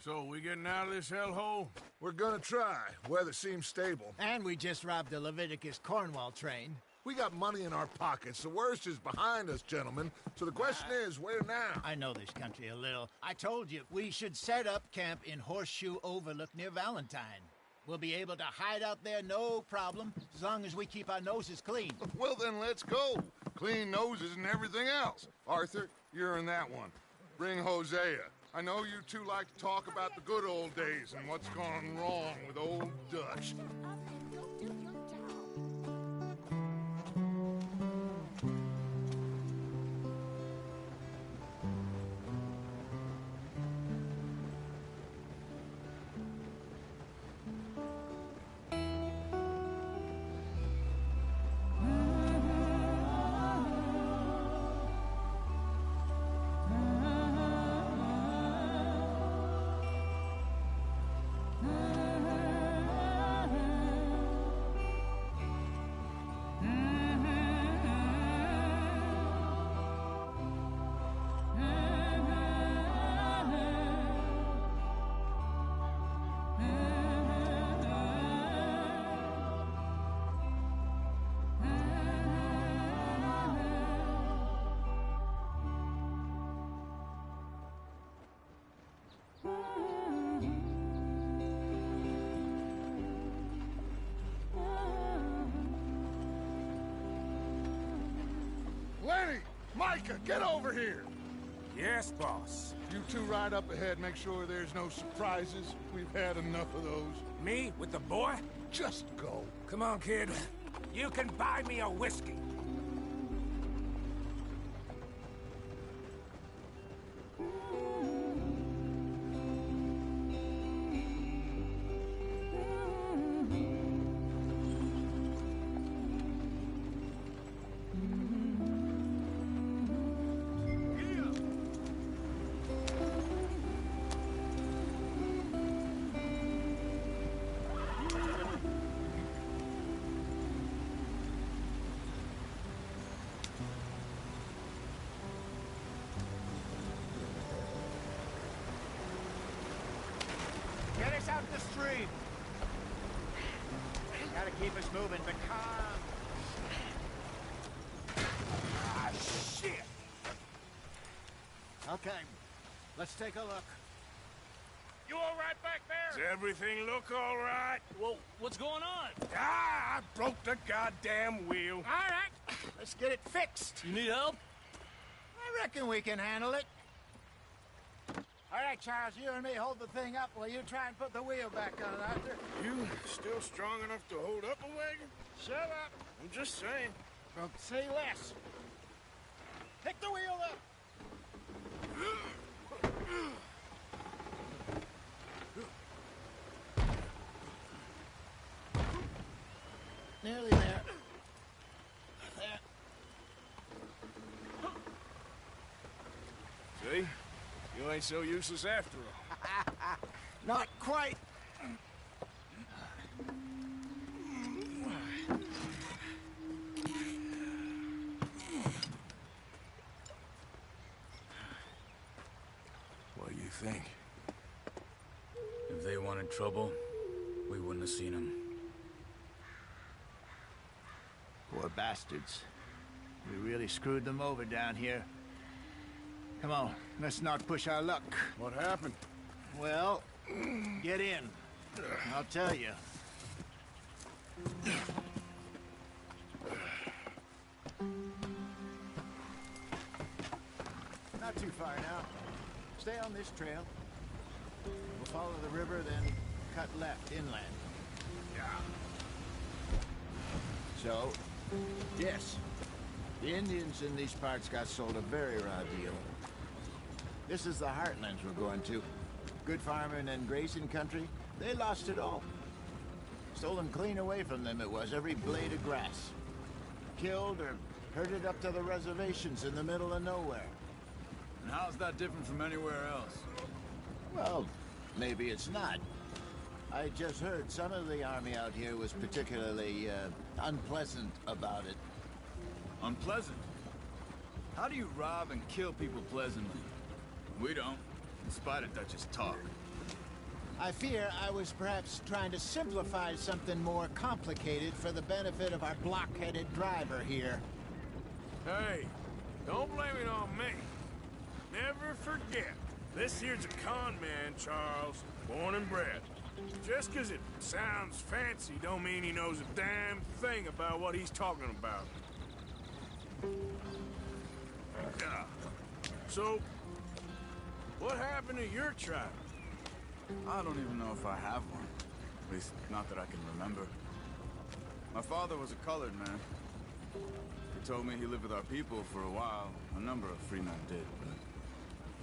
So, we getting out of this hellhole? We're gonna try. Weather seems stable. And we just robbed the Leviticus Cornwall train. We got money in our pockets. The worst is behind us, gentlemen. So the question is, where now? I know this country a little. I told you, we should set up camp in Horseshoe Overlook near Valentine. We'll be able to hide out there, no problem, as long as we keep our noses clean. Well, then let's go. Clean noses and everything else. Arthur, you're in that one. Bring Hosea. I know you two like to talk about the good old days and what's gone wrong with old Dutch. Lenny! Micah, get over here! Yes, boss. You two ride up ahead, make sure there's no surprises. We've had enough of those. Me with the boy? Just go. Come on, kid. You can buy me a whiskey. Get us out the stream. Gotta keep us moving, but calm. Ah, shit! Okay, let's take a look. You all right back there? Does everything look all right? Well, what's going on? Ah, I broke the goddamn wheel. All right, let's get it fixed. You need help? I reckon we can handle it. All right, Charles, you and me hold the thing up while you try and put the wheel back on, Arthur. You still strong enough to hold up a wagon? Shut up. I'm just saying. Don't say less. Pick the wheel up. Nearly there. There. See? You ain't so useless after all. Not quite. What do you think? If they wanted trouble, we wouldn't have seen them. Poor bastards. We really screwed them over down here. Come on, let's not push our luck. What happened? Well, get in. I'll tell you. Not too far now. Stay on this trail. We'll follow the river, then cut left inland. Yeah. So, yes, the Indians in these parts got sold a very raw deal. This is the heartlands we're going to. Good farming and grazing country, they lost it all. Stolen clean away from them it was, every blade of grass. Killed or herded up to the reservations in the middle of nowhere. And how's that different from anywhere else? Well, maybe it's not. I just heard some of the army out here was particularly, unpleasant about it. Unpleasant? How do you rob and kill people pleasantly? We don't, in spite of Dutch's talk. I fear I was perhaps trying to simplify something more complicated for the benefit of our block-headed driver here. Hey, don't blame it on me. Never forget, this here's a con man, Charles, born and bred. Just 'cause it sounds fancy don't mean he knows a damn thing about what he's talking about. Yeah. So, what happened to your tribe? I don't even know if I have one. At least, not that I can remember. My father was a colored man. He told me he lived with our people for a while. A number of free men did, but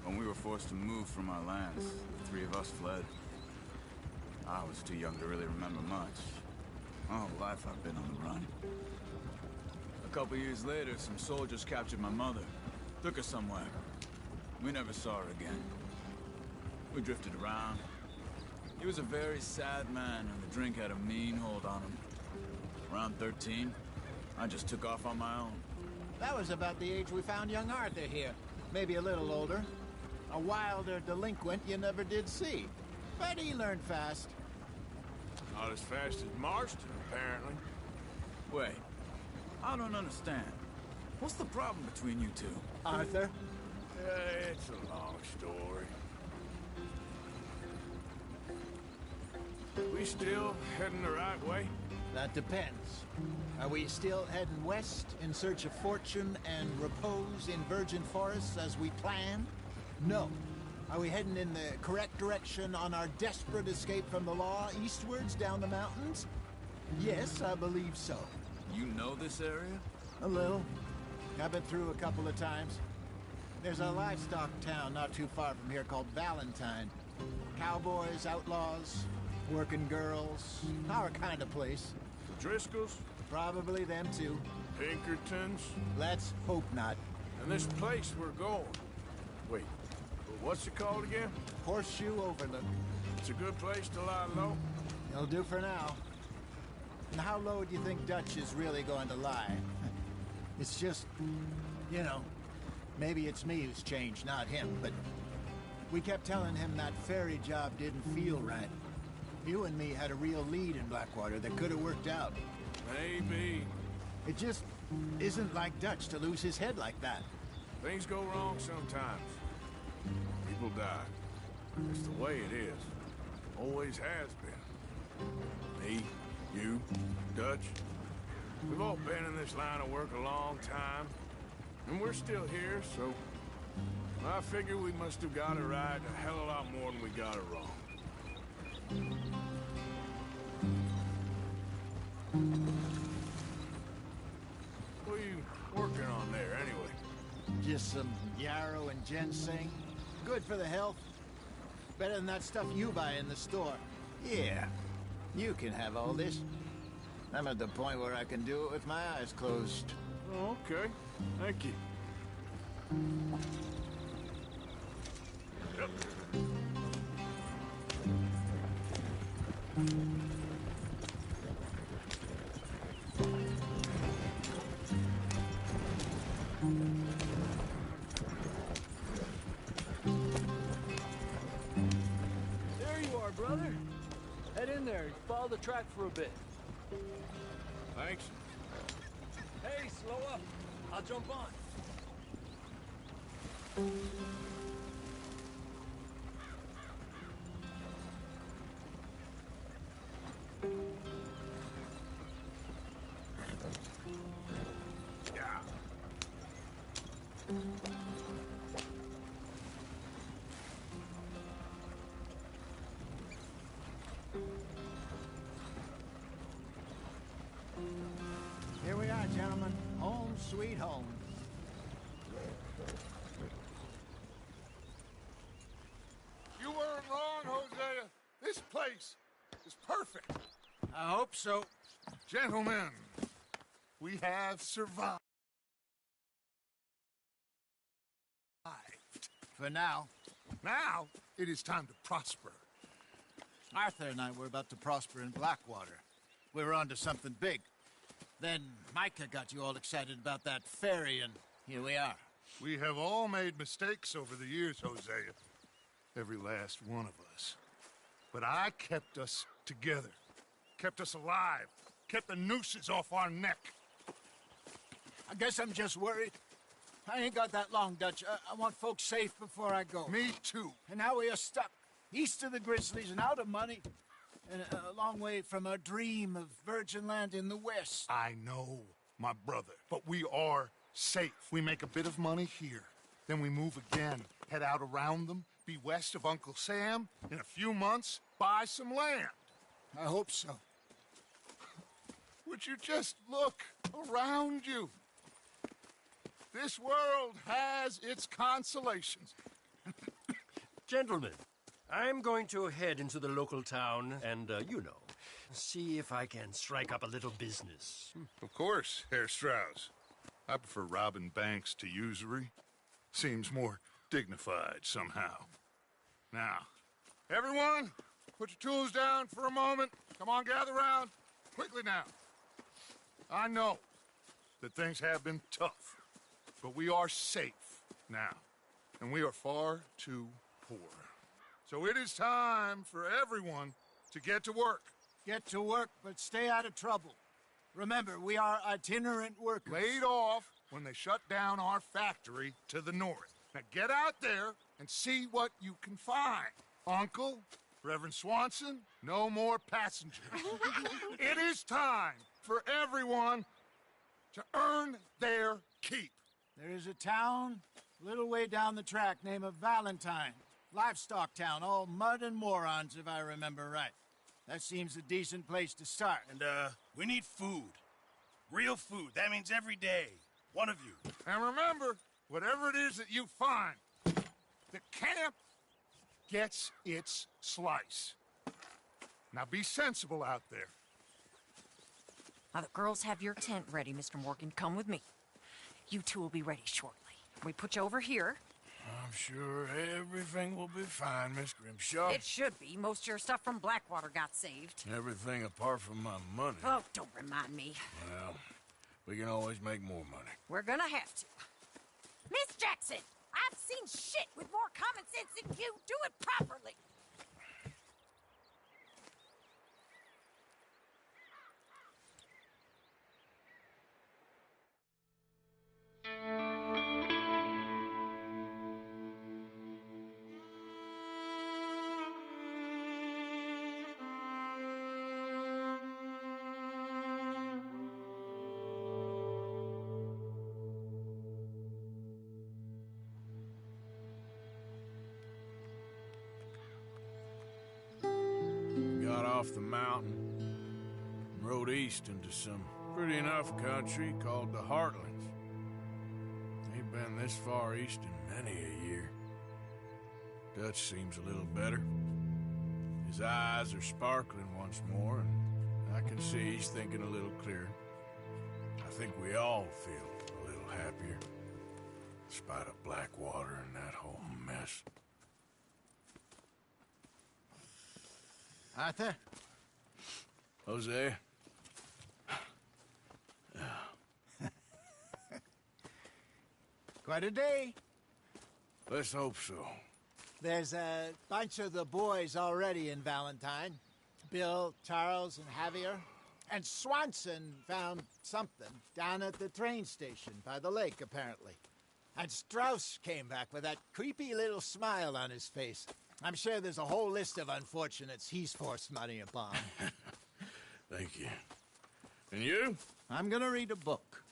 when we were forced to move from our lands, the three of us fled. I was too young to really remember much. My whole life I've been on the run. A couple years later, some soldiers captured my mother. Took her somewhere. We never saw her again. We drifted around. He was a very sad man, and the drink had a mean hold on him. Around 13, I just took off on my own. That was about the age we found young Arthur here. Maybe a little older. A wilder delinquent you never did see. But he learned fast. Not as fast as Marston, apparently. Wait, I don't understand. What's the problem between you two? Arthur? It's a long story. We still heading the right way? That depends. Are we still heading west in search of fortune and repose in virgin forests as we planned? No. Are we heading in the correct direction on our desperate escape from the law eastwards down the mountains? Yes, I believe so. You know this area? A little. I've been through a couple of times. There's a livestock town not too far from here called Valentine. Cowboys, outlaws, working girls, our kind of place. The Driscolls? Probably them too. Pinkertons? Let's hope not. And this place we're going. Wait, what's it called again? Horseshoe Overlook. It's a good place to lie low? It'll do for now. And how low do you think Dutch is really going to lie? It's just, you know, maybe it's me who's changed, not him, but we kept telling him that ferry job didn't feel right. You and me had a real lead in Blackwater that could have worked out. Maybe. It just isn't like Dutch to lose his head like that. Things go wrong sometimes. People die. It's the way it is. Always has been. Me, you, Dutch. We've all been in this line of work a long time. And we're still here, so... I figure we must have got it right a hell of a lot more than we got it wrong. What are you working on there, anyway? Just some yarrow and ginseng. Good for the health. Better than that stuff you buy in the store. Yeah, you can have all this. I'm at the point where I can do it with my eyes closed. Oh, okay. Thank you. Yep. There you are, brother. Head in there. Follow the track for a bit. Thanks. Hey, slow up. I'll jump on. Yeah. Here we are, gentlemen. Home sweet home. You weren't wrong, Hosea. This place is perfect. I hope so. Gentlemen, we have survived. For now. Now, it is time to prosper. Arthur and I were about to prosper in Blackwater. We were on to something big. Then Micah got you all excited about that ferry, and here we are. We have all made mistakes over the years, Hosea. Every last one of us. But I kept us together, kept us alive, kept the nooses off our neck. I guess I'm just worried. I ain't got that long, Dutch. I want folks safe before I go. Me too. And now we are stuck, east of the Grizzlies and out of money, and a long way from our dream of virgin land in the west. I know, my brother, but we are safe. We make a bit of money here, then we move again, head out around them, be west of Uncle Sam. In a few months, buy some land. I hope so. Would you just look around you? This world has its consolations. Gentlemen, I'm going to head into the local town and, see if I can strike up a little business. Of course, Herr Strauss. I prefer robbing banks to usury. Seems more dignified somehow. Now, everyone, put your tools down for a moment. Come on, gather round. Quickly now. I know that things have been tough, but we are safe now, and we are far too poor. So it is time for everyone to get to work. Get to work, but stay out of trouble. Remember, we are itinerant workers. Laid off when they shut down our factory to the north. Now get out there and see what you can find. Uncle, Reverend Swanson, no more passengers. It is time for everyone to earn their keep. There is a town a little way down the track named Valentine. Livestock town, all mud and morons, if I remember right. That seems a decent place to start. And, we need food. Real food. That means every day. One of you. And remember, whatever it is that you find, the camp gets its slice. Now be sensible out there. Now the girls have your tent ready, Mr. Morgan. Come with me. You two will be ready shortly. We put you over here. I'm sure everything will be fine, Miss Grimshaw. It should be. Most of your stuff from Blackwater got saved. Everything apart from my money. Oh, don't remind me. Well, we can always make more money. We're gonna have to. Miss Jackson, I've seen shit with more common sense than you. Do it properly. Got off the mountain and rode east into some pretty enough country called the Heartlands. Ain't been this far east in many a year. Dutch seems a little better. His eyes are sparkling once more, and I can see he's thinking a little clearer. I think we all feel a little happier, in spite of Blackwater and that whole mess. Arthur? Hosea? Quite a day. Let's hope so. There's a bunch of the boys already in Valentine. Bill, Charles, and Javier. And Swanson found something down at the train station by the lake, apparently. And Strauss came back with that creepy little smile on his face. I'm sure there's a whole list of unfortunates he's forced money upon. Thank you. And you? I'm gonna read a book.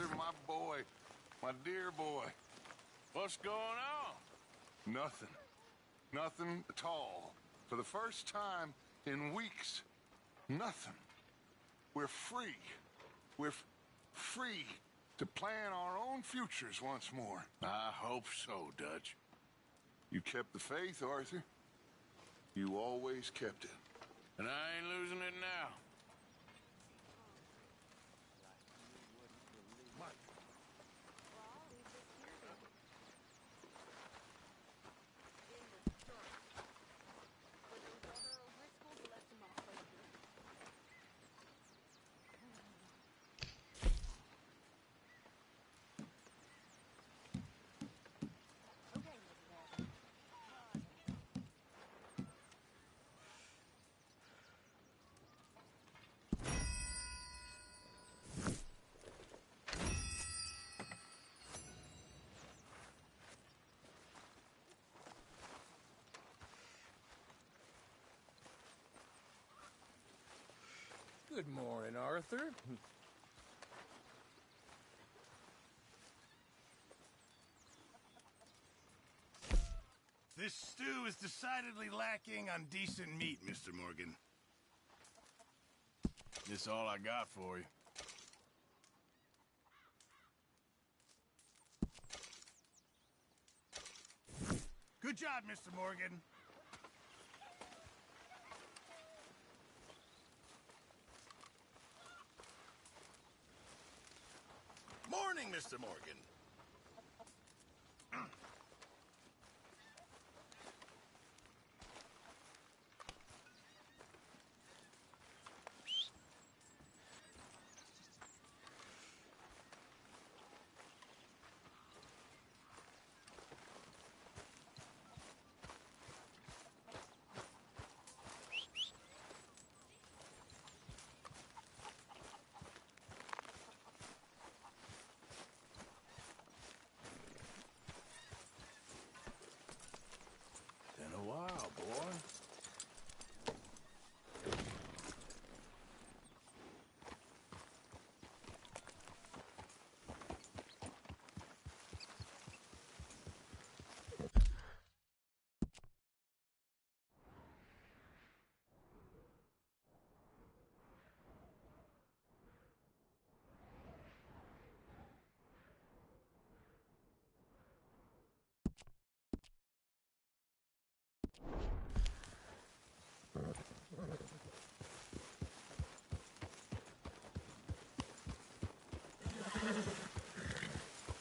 Arthur, my boy. My dear boy. What's going on? Nothing. Nothing at all. For the first time in weeks. Nothing. We're free. We're free to plan our own futures once more. I hope so, Dutch. You kept the faith, Arthur. You always kept it. And I ain't losing it now. Good morning, Arthur. This stew is decidedly lacking on decent meat, Mr. Morgan. This all I got for you. Good job, Mr. Morgan. Morning, Mr. Morgan. Been a while, boy.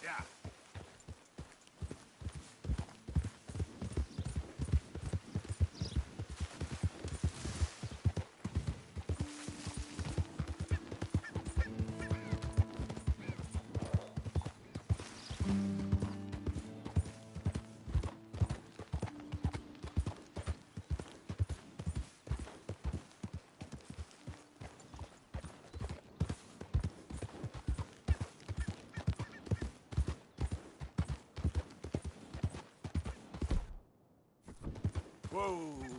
Yeah. Whoa!